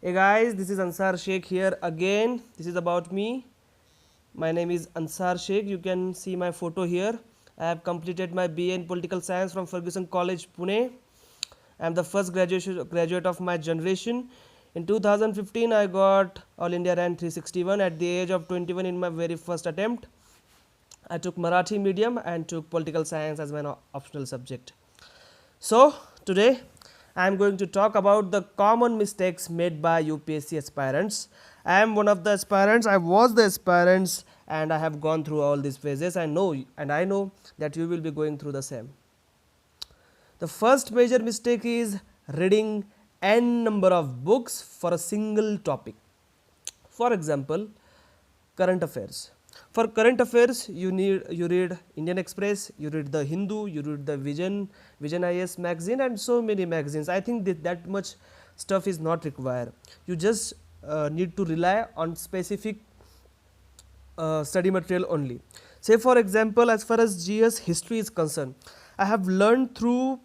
Hey guys, this is Ansar Sheikh here again. This is about me. My name is Ansar Sheikh. You can see my photo here. I have completed my BA in Political Science from Ferguson College, Pune. I am the first graduate of my generation. In 2015, I got All India Rank 361 at the age of 21 in my very first attempt. I took Marathi medium and took Political Science as my optional subject. So today I am going to talk about the common mistakes made by UPSC aspirants. I am one of the aspirants, I was the aspirants, and I have gone through all these phases. I know that you will be going through the same. The first major mistake is reading n number of books for a single topic. For example, current affairs. For current affairs, you read Indian Express, you read the Hindu, you read the Vision IS magazine, and so many magazines. I think that much stuff is not required. You just need to rely on specific study material only. Say for example, as far as GS history is concerned, I have learned through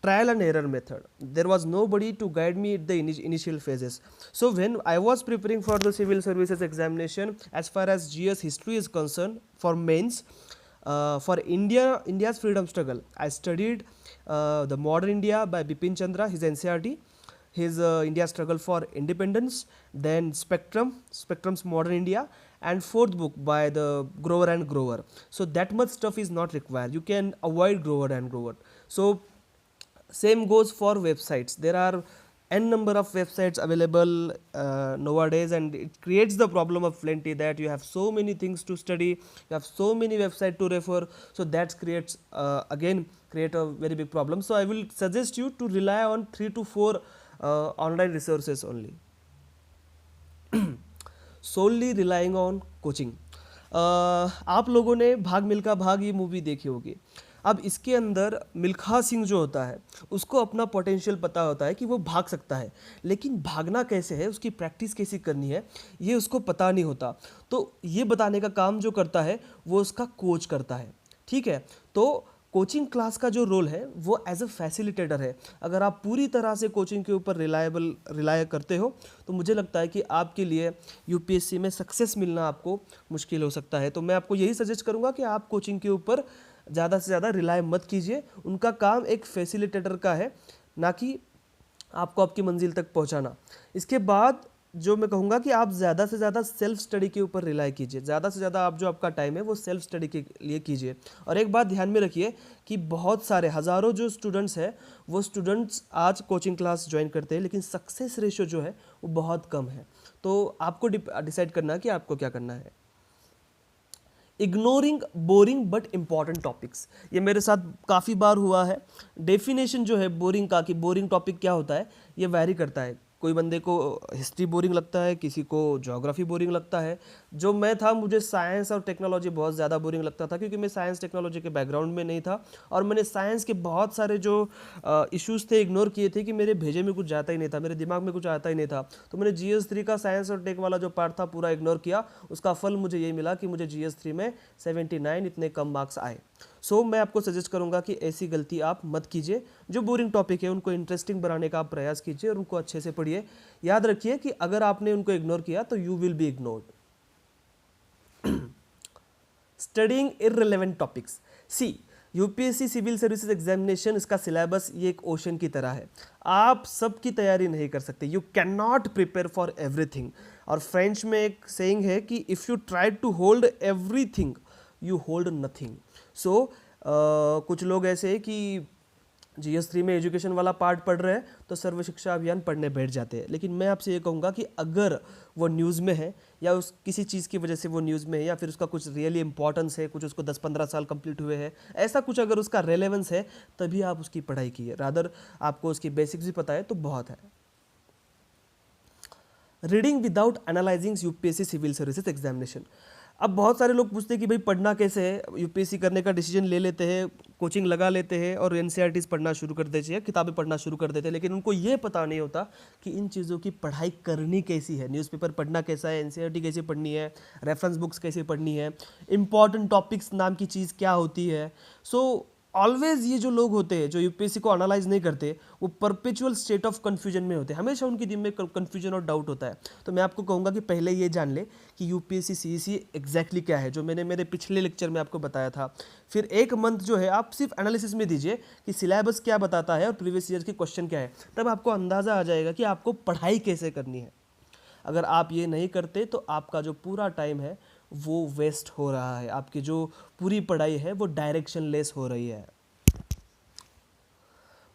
trial and error method. There was nobody to guide me at the initial phases. So when I was preparing for the civil services examination, as far as GS history is concerned, for mains, for India's freedom struggle, I studied the Modern India by Bipin Chandra, his NCERT, his India struggle for independence, then Spectrum's Modern India, and fourth book by the Grover and Grover. So that much stuff is not required. You can avoid Grover and Grover. So same goes for websites. There are n number of websites available nowadays, and it creates the problem of plenty that you have so many things to study, you have so many websites to refer. So that creates again create a very big problem. So I will suggest you to rely on 3 to 4 online resources only. Solely relying on coaching. आप लोगों ने भाग मिल्खा भाग ये movie देखी होगी. अब इसके अंदर मिल्खा सिंह जो होता है उसको अपना पोटेंशियल पता होता है कि वो भाग सकता है, लेकिन भागना कैसे है, उसकी प्रैक्टिस कैसी करनी है, ये उसको पता नहीं होता. तो ये बताने का काम जो करता है वो उसका कोच करता है. ठीक है, तो कोचिंग क्लास का जो रोल है वो एज अ फैसिलिटेटर है. अगर आप पूरी तरह से कोचिंग के ऊपर रिलाय करते हो तो मुझे लगता है कि आपके लिए यूपीएससी में सक्सेस मिलना आपको मुश्किल हो सकता है. तो मैं आपको यही सजेस्ट करूंगा कि आप कोचिंग के ऊपर ज़्यादा से ज़्यादा रिलाय मत कीजिए. उनका काम एक फैसिलिटेटर का है, ना कि आपको आपकी मंजिल तक पहुंचाना. इसके बाद जो मैं कहूँगा कि आप ज़्यादा से ज़्यादा सेल्फ स्टडी के ऊपर रिलाई कीजिए. ज़्यादा से ज़्यादा आप जो आपका टाइम है वो सेल्फ स्टडी के लिए कीजिए. और एक बात ध्यान में रखिए कि बहुत सारे हज़ारों जो स्टूडेंट्स हैं वो स्टूडेंट्स आज कोचिंग क्लास ज्वाइन करते हैं, लेकिन सक्सेस रेशियो जो है वो बहुत कम है. तो आपको डिसाइड करना है कि आपको क्या करना है. Ignoring boring but important topics, ये मेरे साथ काफ़ी बार हुआ है. डेफिनेशन जो है बोरिंग का, कि बोरिंग टॉपिक क्या होता है, ये वैरी करता है. कोई बंदे को हिस्ट्री बोरिंग लगता है, किसी को ज्योग्राफी बोरिंग लगता है. जो मैं था, मुझे साइंस और टेक्नोलॉजी बहुत ज़्यादा बोरिंग लगता था, क्योंकि मैं साइंस टेक्नोलॉजी के बैकग्राउंड में नहीं था और मैंने साइंस के बहुत सारे जो इश्यूज़ थे इग्नोर किए थे कि मेरे भेजे में कुछ जाता ही नहीं था, मेरे दिमाग में कुछ आता ही नहीं था. तो मैंने GS3 का साइंस और टेक वाला जो पार्ट था पूरा इग्नोर किया. उसका फल मुझे यही मिला कि मुझे GS3 में 79 इतने कम मार्क्स आए. सो मैं आपको सजेस्ट करूंगा कि ऐसी गलती आप मत कीजिए. जो बोरिंग टॉपिक है उनको इंटरेस्टिंग बनाने का आप प्रयास कीजिए और उनको अच्छे से पढ़िए. याद रखिए कि अगर आपने उनको इग्नोर किया तो you will be ignored. Studying irrelevant topics. See, UPSC civil services examination, इसका सिलेबस ये एक ओशन की तरह है. आप सबकी तैयारी नहीं कर सकते. You can not prepare for everything. और फ्रेंच में एक सेइंग है कि if you try to hold everything you hold nothing. So कुछ लोग ऐसे हैं कि GS3 में एजुकेशन वाला पार्ट पढ़ रहे हैं तो सर्व शिक्षा अभियान पढ़ने बैठ जाते हैं. लेकिन मैं आपसे ये कहूँगा कि अगर वो न्यूज़ में है या उस किसी चीज़ की वजह से वो न्यूज़ में है, या फिर उसका कुछ रियली इंपॉर्टेंस है, कुछ उसको 10-15 साल कंप्लीट हुए हैं, ऐसा कुछ अगर उसका रेलेवेंस है, तभी आप उसकी पढ़ाई कीजिए. रादर आपको उसकी बेसिक्स भी पता है तो बहुत है. Reading without analysing UPSC civil services examination. अब बहुत सारे लोग पूछते हैं कि भाई पढ़ना कैसे है. यूपीएससी करने का डिसीजन ले लेते हैं, कोचिंग लगा लेते हैं और एनसीईआरटीज पढ़ना शुरू कर देते हैं, किताबें पढ़ना शुरू कर देते हैं, लेकिन उनको ये पता नहीं होता कि इन चीज़ों की पढ़ाई करनी कैसी है. न्यूज़पेपर पढ़ना कैसा है, एनसीईआरटी कैसे पढ़नी है, रेफरेंस बुक्स कैसे पढ़नी है, इंपॉर्टेंट टॉपिक्स नाम की चीज़ क्या होती है. सो ऑलवेज ये जो लोग होते हैं जो यूपीएससी को एनालाइज नहीं करते, वो परपेचुअल स्टेट ऑफ कन्फ्यूजन में होते हैं, हमेशा उनके दिल में कन्फ्यूजन और डाउट होता है। तो मैं आपको कहूँगा कि पहले ये जान ले कि यूपीएससी सीईसी एग्जैक्टली क्या है, जो मैंने मेरे पिछले लेक्चर में आपको बताया था। फिर एक मंथ जो है आप सिर्फ एनालिसिस में दीजिए कि सिलेबस क्या बताता है और प्रीवियस ईयर के क्वेश्चन क्या है, तब आपको अंदाज़ा आ जाएगा कि आपको पढ़ाई कैसे करनी है। अगर आप ये नहीं करते तो आपका जो पूरा टाइम है वो वेस्ट हो रहा है, आपकी जो पूरी पढ़ाई है वो डायरेक्शन लेस हो रही है।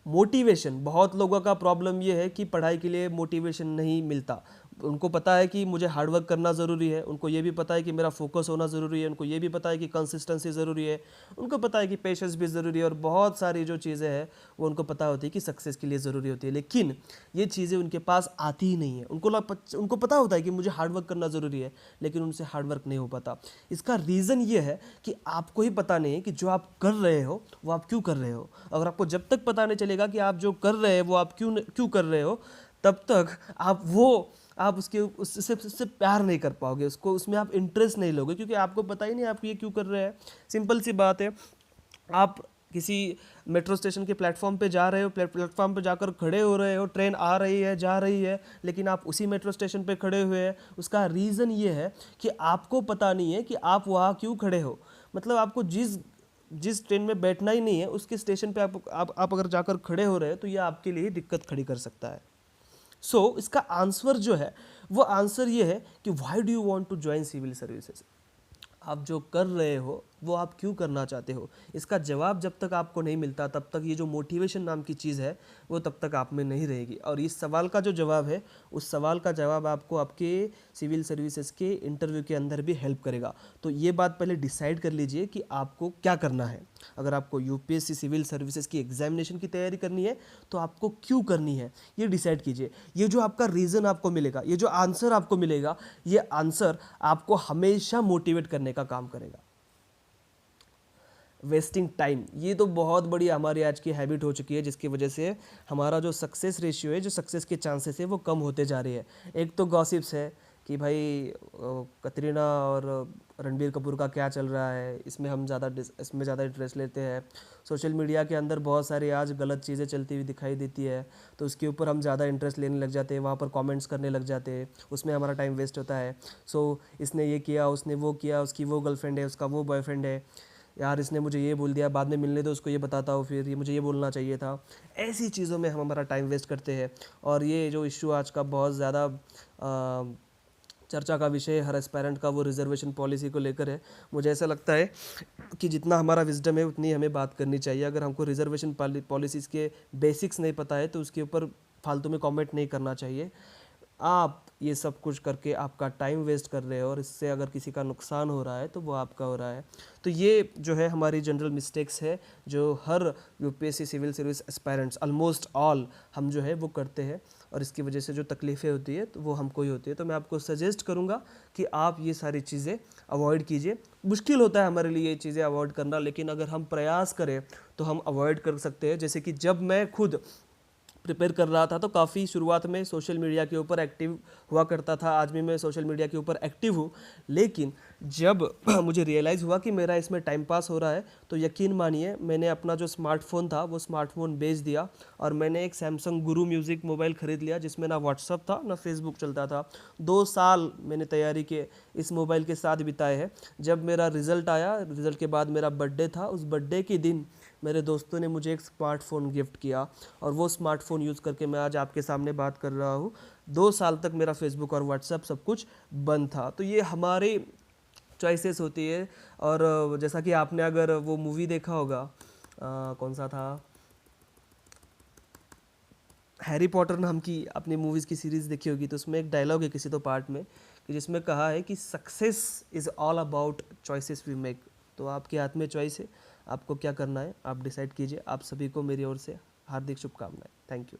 मोटिवेशन, बहुत लोगों का प्रॉब्लम ये है कि पढ़ाई के लिए मोटिवेशन नहीं मिलता। उनको पता है कि मुझे हार्डवर्क करना ज़रूरी है, उनको ये भी पता है कि मेरा फोकस होना ज़रूरी है, उनको ये भी पता है कि कंसिस्टेंसी ज़रूरी है, उनको पता है कि पेशेंस भी ज़रूरी है, और बहुत सारी जो चीज़ें हैं वो उनको पता होती है कि सक्सेस के लिए ज़रूरी होती है। लेकिन ये चीज़ें उनके पास आती ही नहीं है। उनको पता होता है कि मुझे हार्डवर्क करना ज़रूरी है, लेकिन उनसे हार्डवर्क नहीं हो पाता। इसका रीज़न ये है कि आपको ही पता नहीं है कि जो आप कर रहे हो वो आप क्यों कर रहे हो। अगर आपको जब तक पता नहीं चलेगा कि आप जो कर रहे हैं वो आप क्यों कर रहे हो, तब तक आप उससे प्यार नहीं कर पाओगे, उसमें आप इंटरेस्ट नहीं लोगे, क्योंकि आपको पता ही नहीं आप ये क्यों कर रहे हैं। सिंपल सी बात है, आप किसी मेट्रो स्टेशन के प्लेटफॉर्म पे जा रहे हो, प्लेटफॉर्म पे जाकर खड़े हो रहे हो, ट्रेन आ रही है जा रही है, लेकिन आप उसी मेट्रो स्टेशन पे खड़े हुए हैं। उसका रीज़न ये है कि आपको पता नहीं है कि आप वहाँ क्यों खड़े हो। मतलब आपको जिस ट्रेन में बैठना ही नहीं है, उसके स्टेशन पे आप अगर जाकर खड़े हो रहे हैं तो ये आपके लिए दिक्कत खड़ी कर सकता है। इसका आंसर जो है वो आंसर ये है कि why do you want to join civil services. आप जो कर रहे हो वो आप क्यों करना चाहते हो, इसका जवाब जब तक आपको नहीं मिलता तब तक ये जो मोटिवेशन नाम की चीज़ है वो तब तक आप में नहीं रहेगी। और इस सवाल का जो जवाब है, उस सवाल का जवाब आपको आपके सिविल सर्विसेज के इंटरव्यू के अंदर भी हेल्प करेगा। तो ये बात पहले डिसाइड कर लीजिए कि आपको क्या करना है। अगर आपको यूपीएससी सिविल सर्विसेज की एग्जामिनेशन की तैयारी करनी है तो आपको क्यों करनी है ये डिसाइड कीजिए। ये जो आपका रीज़न आपको मिलेगा, ये जो आंसर आपको मिलेगा, ये आंसर आपको हमेशा मोटिवेट करने का काम करेगा। वेस्टिंग टाइम, ये तो बहुत बड़ी हमारी आज की हैबिट हो चुकी है, जिसकी वजह से हमारा जो सक्सेस रेशियो है, जो सक्सेस के चांसेस है वो कम होते जा रही है। एक तो गॉसिप्स है कि भाई कतरीना और रणबीर कपूर का क्या चल रहा है, इसमें ज़्यादा इंटरेस्ट लेते हैं। सोशल मीडिया के अंदर बहुत सारी आज गलत चीज़ें चलती हुई दिखाई देती है, तो उसके ऊपर हम ज़्यादा इंटरेस्ट लेने लग जाते हैं, वहाँ पर कमेंट्स करने लग जाते हैं, उसमें हमारा टाइम वेस्ट होता है। इसने ये किया, उसने वो किया, उसकी वो गर्लफ्रेंड है, उसका वो बॉयफ्रेंड है, यार इसने मुझे ये बोल दिया, बाद में मिलने दो उसको ये बताता हूँ, फिर ये मुझे ये बोलना चाहिए था। ऐसी चीज़ों में हम हमारा टाइम वेस्ट करते हैं। और ये जो इशू आज का बहुत ज़्यादा चर्चा का विषय हर एस्पायरेंट का, वो रिजर्वेशन पॉलिसी को लेकर है। मुझे ऐसा लगता है कि जितना हमारा विजडम है उतनी हमें बात करनी चाहिए। अगर हमको रिजर्वेशन पॉलिसीज़ के बेसिक्स नहीं पता है तो उसके ऊपर फालतू में कमेंट नहीं करना चाहिए। आप ये सब कुछ करके आपका टाइम वेस्ट कर रहे हो, और इससे अगर किसी का नुकसान हो रहा है तो वो आपका हो रहा है। तो ये जो है हमारी जनरल मिस्टेक्स है जो हर UPSC civil service aspirants almost all हम जो है वो करते हैं, और इसकी वजह से जो तकलीफ़ें होती है तो वो हमको ही होती है। तो मैं आपको सजेस्ट करूँगा कि आप ये सारी चीज़ें अवॉइड कीजिए। मुश्किल होता है हमारे लिए ये चीज़ें अवॉइड करना, लेकिन अगर हम प्रयास करें तो हम अवॉइड कर सकते हैं। जैसे कि जब मैं खुद प्रिपेयर कर रहा था तो काफ़ी शुरुआत में सोशल मीडिया के ऊपर एक्टिव हुआ करता था, आज भी मैं सोशल मीडिया के ऊपर एक्टिव हूँ। लेकिन जब मुझे रियलाइज़ हुआ कि मेरा इसमें टाइम पास हो रहा है, तो यकीन मानिए मैंने अपना जो स्मार्टफ़ोन था वो स्मार्टफ़ोन बेच दिया, और मैंने एक सैमसंग गुरु म्यूज़िक मोबाइल ख़रीद लिया, जिसमें ना व्हाट्सअप था ना फेसबुक चलता था। 2 साल मैंने तैयारी के इस मोबाइल के साथ बिताए हैं। जब मेरा रिज़ल्ट आया, रिज़ल्ट के बाद मेरा बर्थडे था, उस बर्थडे के दिन मेरे दोस्तों ने मुझे एक स्मार्टफ़ोन गिफ्ट किया, और वो स्मार्टफ़ोन यूज़ करके मैं आज आपके सामने बात कर रहा हूँ। 2 साल तक मेरा फेसबुक और व्हाट्सएप सब कुछ बंद था। तो ये हमारी चॉइसेस होती है। और जैसा कि आपने अगर वो मूवी देखा होगा, कौन सा था, हैरी पॉटर नाम की अपनी मूवीज़ की सीरीज़ देखी होगी, तो उसमें एक डायलॉग है किसी तो पार्ट में कि जिसमें कहा है कि success is all about choices we make. तो आपके हाथ में चॉइस है, आपको क्या करना है आप डिसाइड कीजिए। आप सभी को मेरी ओर से हार्दिक शुभकामनाएं। Thank you.